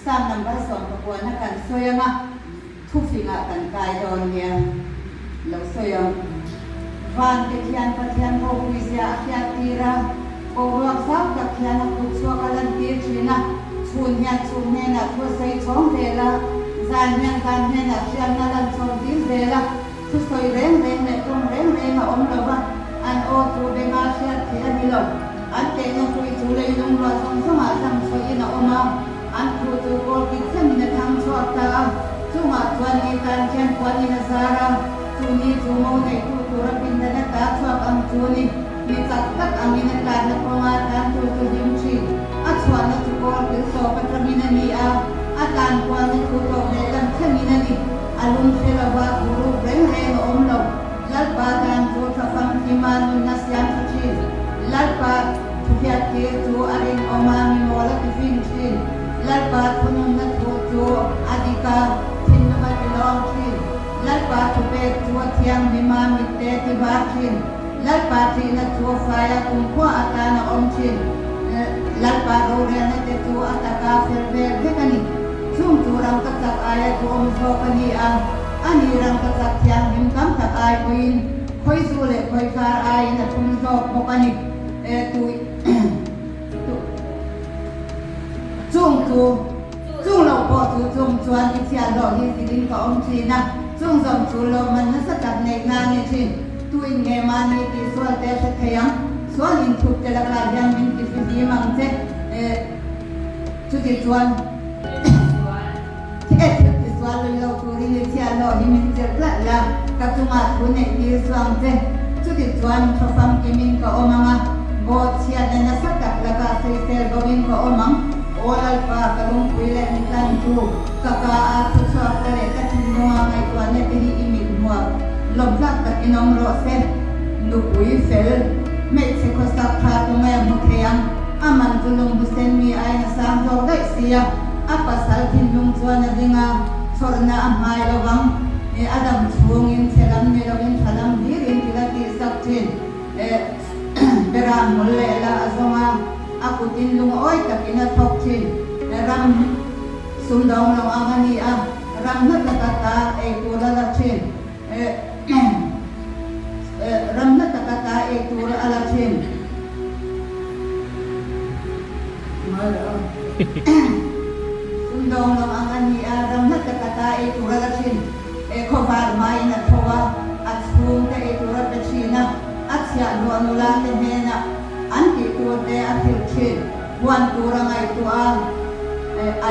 sang number song ko na kan soyanga thu finga kan kai don nia lo soyang van ke kian pathian ho puisia akhia tira ko ruak sak ka kian ku chwa kalan ti china chun he na thu sei chong vela zan hian kan he na chiang na lan chong din vela thu soi reng ne tong reng ma om lo ba an o tu be ma sia thi ani lo an te no kui chu le nong lo song song a sam so ina oma an tu tu ko ki chen na thang chwa ta chu ma chwan ni kan chen kwan ni na zara tu ni chu mo ne tu ra pin na ta chwa am chu ni tak tak amin na kan na ko ma kan tu dim chi a chwa na tu ko ki so pa tra min ni a kan kwan ni tu to ne lam chen ni ni alun se la ba guru reng om lo lal pa dan tu tha fam ki man na siam chi lal pa tu ya ke tu arin oma mi mola ki fin chi lal pa tu na tu adika tin na ma long chi lal pa tu pe tu thiam mi ma mi te ti ba chi lal pa ti na tu fa ya kum ko ata na om chi lal pa ro re na te tu ata ka fer ve he kani chung tu ram ka tak aya tu om so kani ani ram ka tak thiam him kam tak ai koin khoi zu le khoi kar ai na tum zo mo kani tu chung lo po tu chung chuan ki chia lo hi silin ka om chi na chung zom chu lo man na sa tak nei na ni chi tu in nge ma ni ti swal te se thayang swal in thuk te la la yang min ki fi di mang te chu ti chuan ti swal lo tu ri ni chia lo hi min te la ka tu ma tu ne ti swang te chu ti chuan tho fam ki min ka omanga bo chia na sa tak la ka se tel go min ka omang olal pa kalung kuile ni kan tu kaka atu sa kare ka tinua ngai kwa ne ti imit mo lobla ka inom ro se nu pui fel me se ko sa kha tu me mo khayang aman tulung busen mi ai na sam do dai sia apa sal thin lung chuan a ringa chorna amai lawang adam chung in thelam ne lawin thalam dirin kilati sak thin beram mulle la azonga aku tin lung oi takina thok chin ram sum dong lo angani ram na takata e tura la chin ram na takata e tura ala chin sum dong lo angani ram na takata e tura la chin e khovar mai na thowa at sum te e tura ta china at sia lo anula te hena an ki tu te a thil chin wan tu rangai tu a